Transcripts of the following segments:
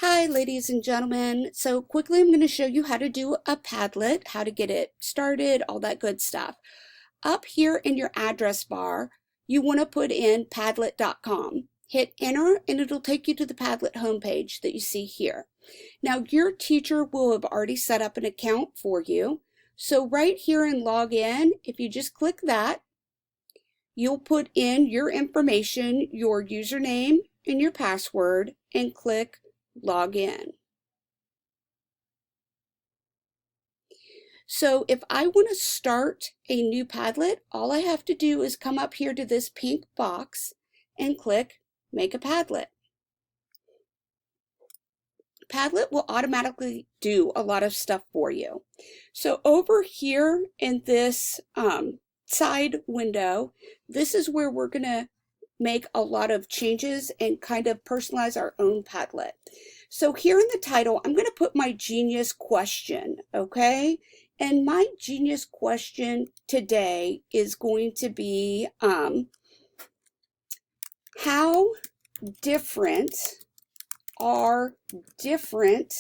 Hi, ladies and gentlemen. So quickly, I'm going to show you how to do a Padlet, how to get it started, all that good stuff. Up here in your address bar, you want to put in Padlet.com. Hit enter and it'll take you to the Padlet homepage that you see here. Now, your teacher will have already set up an account for you. So right here in login, if you just click that, you'll put in your information, your username and your password, and click log in. So if I want to start a new Padlet, all I have to do is come up here to this pink box and click Make a Padlet. Padlet will automatically do a lot of stuff for you. So over here in this side window, this is where we're going to make a lot of changes and kind of personalize our own Padlet. So here in the title, I'm going to put my genius question, okay? And my genius question today is going to be, how different are different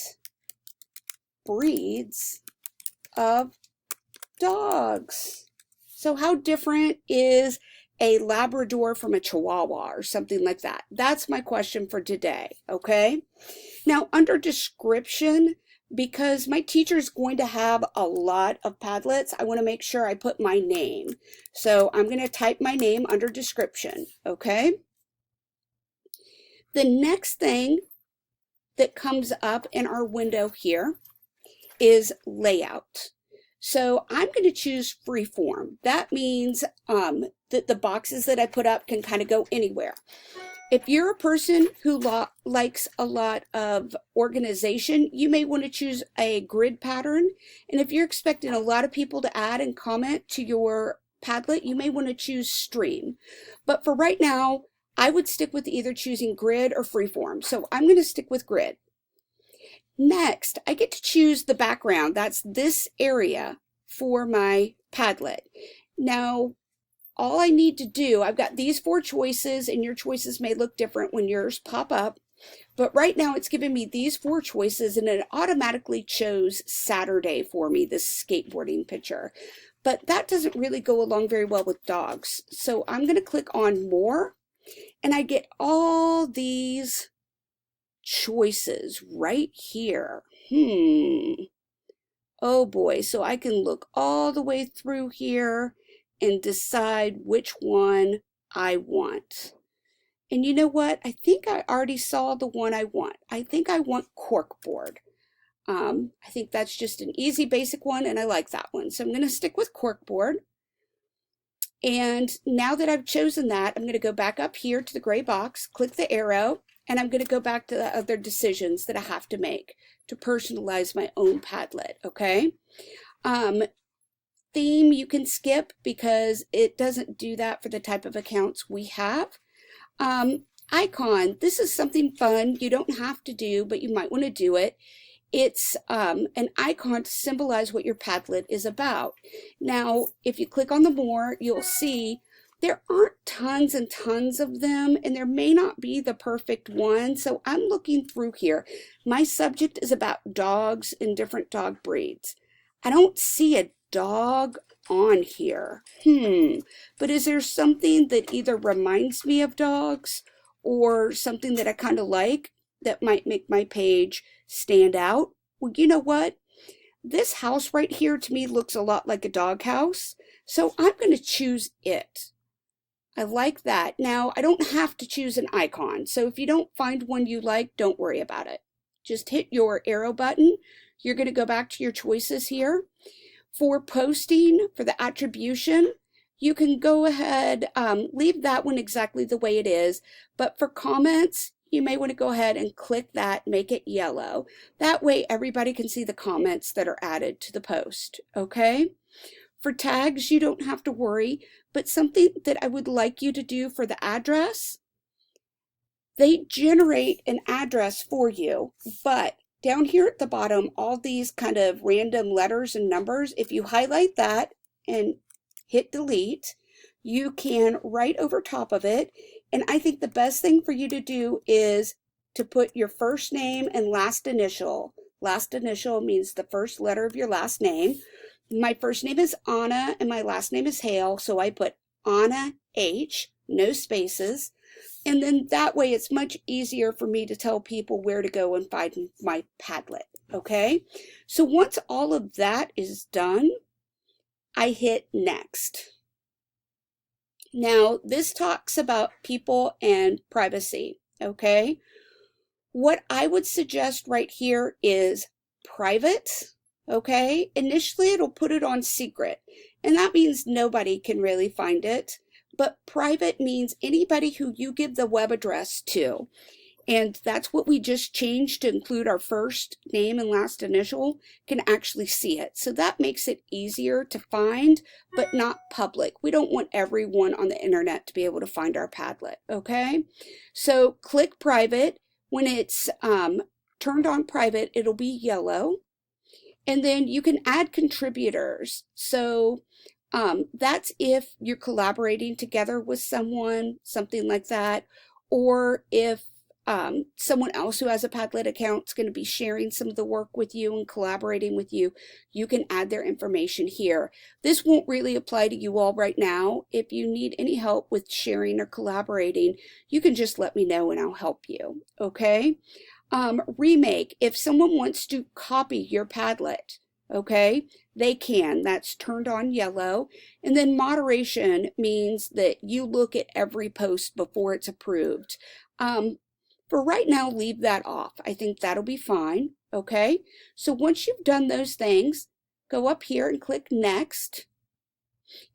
breeds of dogs? So how different is a Labrador from a Chihuahua or something like that? That's my question for today, okay? Now, under description, because my teacher is going to have a lot of Padlets, I want to make sure I put my name. So I'm going to type my name under description, okay? The next thing that comes up in our window here is layout. So I'm going to choose freeform. That means that the boxes that I put up can kind of go anywhere. If you're a person who likes a lot of organization, you may want to choose a grid pattern. And if you're expecting a lot of people to add and comment to your Padlet, you may want to choose stream. But for right now, I would stick with either choosing grid or freeform. So I'm going to stick with grid. Next, I get to choose the background. That's this area for my Padlet. Now, all I need to do, I've got these 4 choices, and your choices may look different when yours pop up, but right now it's giving me these 4 choices, and it automatically chose Saturday for me, this skateboarding picture. But that doesn't really go along very well with dogs. So I'm going to click on More, and I get all these choices right here. Oh boy, so I can look all the way through here and decide which one I want. And you know what? I think I already saw the one I want. I think I want corkboard. I think that's just an easy basic one, and I like that one. So I'm going to stick with corkboard. And now that I've chosen that, I'm going to go back up here to the gray box, click the arrow, and I'm going to go back to the other decisions that I have to make to personalize my own Padlet, okay? Theme you can skip because it doesn't do that for the type of accounts we have. Icon, this is something fun you don't have to do, but you might want to do it. It's an icon to symbolize what your Padlet is about. Now, if you click on the more, you'll see there aren't tons and tons of them, and there may not be the perfect one. So I'm looking through here. My subject is about dogs and different dog breeds. I don't see a dog on here. But is there something that either reminds me of dogs or something that I kind of like that might make my page stand out? Well, you know what? This house right here to me looks a lot like a dog house, so I'm going to choose it. I like that. Now, I don't have to choose an icon, so if you don't find one you like, don't worry about it. Just hit your arrow button. You're going to go back to your choices here. For posting, for the attribution, you can go ahead, leave that one exactly the way it is, but for comments, you may want to go ahead and click that, make it yellow. That way everybody can see the comments that are added to the post, okay? For tags, you don't have to worry, but something that I would like you to do for the address, they generate an address for you, but down here at the bottom, all these kind of random letters and numbers, if you highlight that and hit delete, you can write over top of it. And I think the best thing for you to do is to put your first name and last initial. Last initial means the first letter of your last name. My first name is Anna and my last name is Hale, so I put Anna H, no spaces. And then that way it's much easier for me to tell people where to go and find my Padlet, okay? So once all of that is done, I hit next. Now, this talks about people and privacy, okay? What I would suggest right here is private, okay? Initially, it'll put it on secret, and that means nobody can really find it. But private means anybody who you give the web address to. And that's what we just changed to include our first name and last initial can actually see it. So that makes it easier to find, but not public. We don't want everyone on the internet to be able to find our Padlet, okay? So click private. When it's turned on private, it'll be yellow. And then you can add contributors. So that's if you're collaborating together with someone, something like that, or if someone else who has a Padlet account is going to be sharing some of the work with you and collaborating with you, you can add their information here. This won't really apply to you all right now. If you need any help with sharing or collaborating, you can just let me know and I'll help you, okay? Remake, if someone wants to copy your Padlet, okay, they can. That's turned on yellow. And then moderation means that you look at every post before it's approved. For right now, leave that off. I think that'll be fine, okay? So once you've done those things, go up here and click next.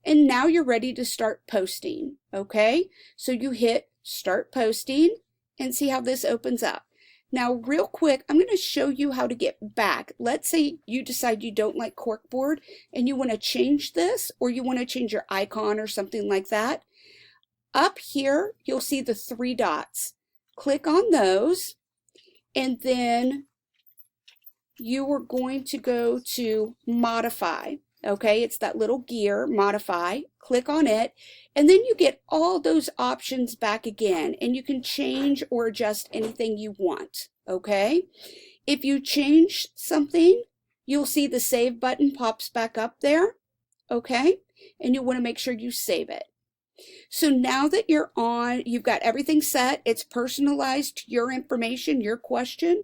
And now you're ready to start posting, okay? So you hit start posting and see how this opens up. Now, real quick, I'm going to show you how to get back. Let's say you decide you don't like corkboard and you want to change this, or you want to change your icon or something like that. Up here, you'll see the 3 dots. Click on those, and then you are going to go to modify. Okay, it's that little gear, modify. Click on it, and then you get all those options back again, and you can change or adjust anything you want. Okay, if you change something, you'll see the save button pops back up there. Okay, and you want to make sure you save it. So now that you're on, you've got everything set, it's personalized to your information, your question.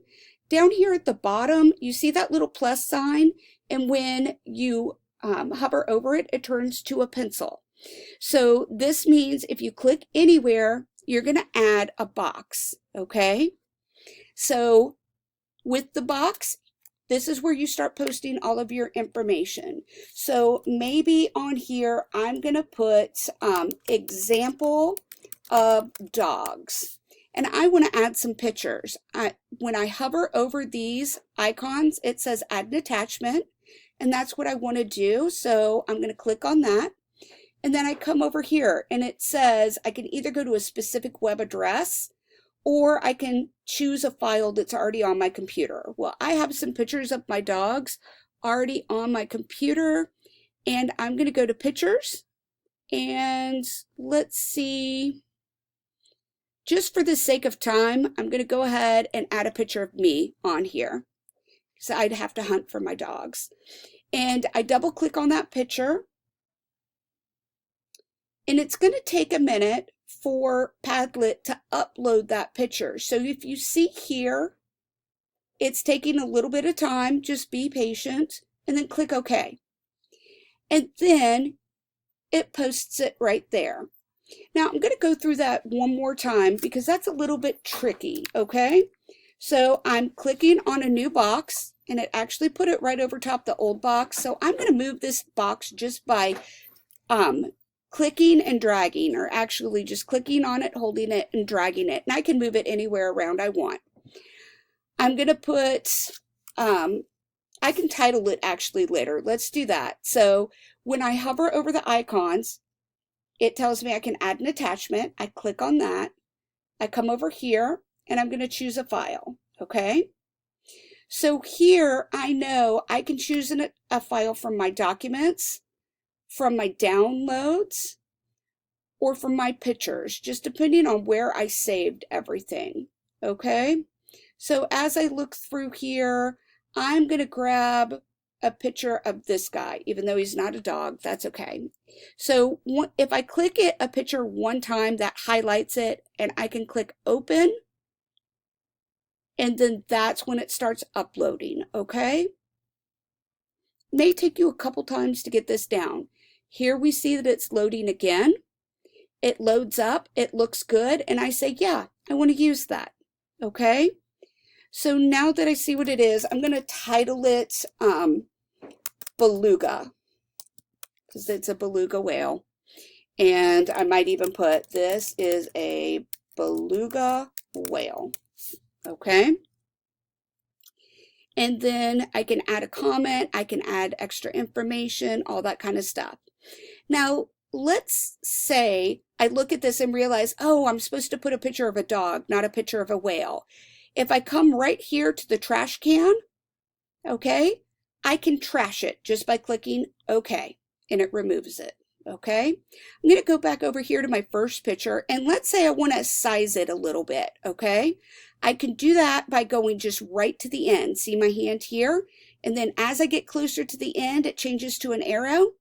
Down here at the bottom, you see that little plus sign, and when you hover over it, it turns to a pencil. So this means if you click anywhere, you're going to add a box, okay? So with the box, this is where you start posting all of your information. So maybe on here, I'm going to put example of dogs. And I want to add some pictures. When I hover over these icons, it says add an attachment. And that's what I want to do. So I'm going to click on that. And then I come over here and it says I can either go to a specific web address, or I can choose a file that's already on my computer. Well, I have some pictures of my dogs already on my computer, and I'm going to go to pictures, and let's see, just for the sake of time, I'm going to go ahead and add a picture of me on here. So I'd have to hunt for my dogs. And I double click on that picture, and it's going to take a minute for Padlet to upload that picture. So if you see here, it's taking a little bit of time, just be patient, and then click OK. And then it posts it right there. Now I'm going to go through that one more time because that's a little bit tricky, okay? So I'm clicking on a new box, and it actually put it right over top the old box. So I'm going to move this box just by clicking and dragging, or actually just clicking on it, holding it, and dragging it. And I can move it anywhere around I want. I'm going to put, I can title it actually later. Let's do that. So when I hover over the icons, it tells me I can add an attachment. I click on that. I come over here, and I'm going to choose a file, okay? So here I know I can choose a file from my documents, from my downloads, or from my pictures, just depending on where I saved everything, okay? So as I look through here, I'm going to grab a picture of this guy, even though he's not a dog, that's okay. So if I click a picture one time, that highlights it, and I can click open, and then that's when it starts uploading, okay? May take you a couple times to get this down. Here we see that it's loading again. It loads up, it looks good, and I say, yeah, I want to use that, okay? So now that I see what it is, I'm going to title it Beluga, because it's a beluga whale. And I might even put, this is a beluga whale, okay? And then I can add a comment, I can add extra information, all that kind of stuff. Now, let's say I look at this and realize, oh, I'm supposed to put a picture of a dog, not a picture of a whale. If I come right here to the trash can, okay, I can trash it just by clicking OK, and it removes it, okay? I'm going to go back over here to my first picture, and let's say I want to size it a little bit, okay? I can do that by going just right to the end. See my hand here? And then as I get closer to the end, it changes to an arrow,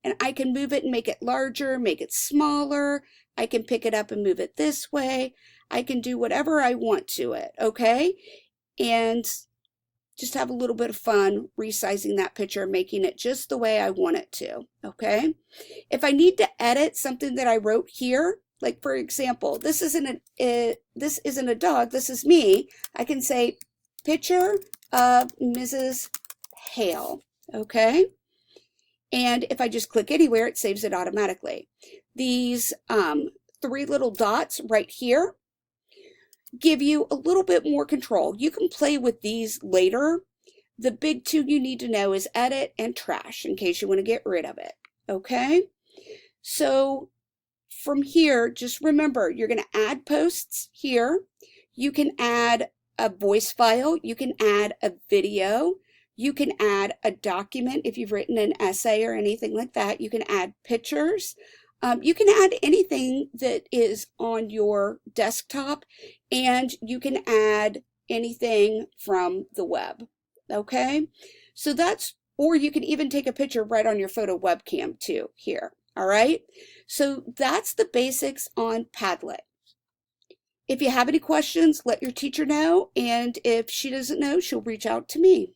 and I can move it and make it larger, make it smaller. I can pick it up and move it this way. I can do whatever I want to it, okay? And just have a little bit of fun resizing that picture, making it just the way I want it to, okay? If I need to edit something that I wrote here, like for example, this isn't a dog, this is me, I can say picture of Mrs. Hale, okay? And if I just click anywhere, it saves it automatically. These 3 little dots right here give you a little bit more control. You can play with these later. The big 2 you need to know is edit and trash in case you want to get rid of it, okay? So from here, just remember, you're going to add posts here. You can add a voice file. You can add a video. You can add a document if you've written an essay or anything like that. You can add pictures. You can add anything that is on your desktop, and you can add anything from the web, okay? So that's, or you can even take a picture right on your photo webcam too here, all right? So that's the basics on Padlet. If you have any questions, let your teacher know, and if she doesn't know, she'll reach out to me.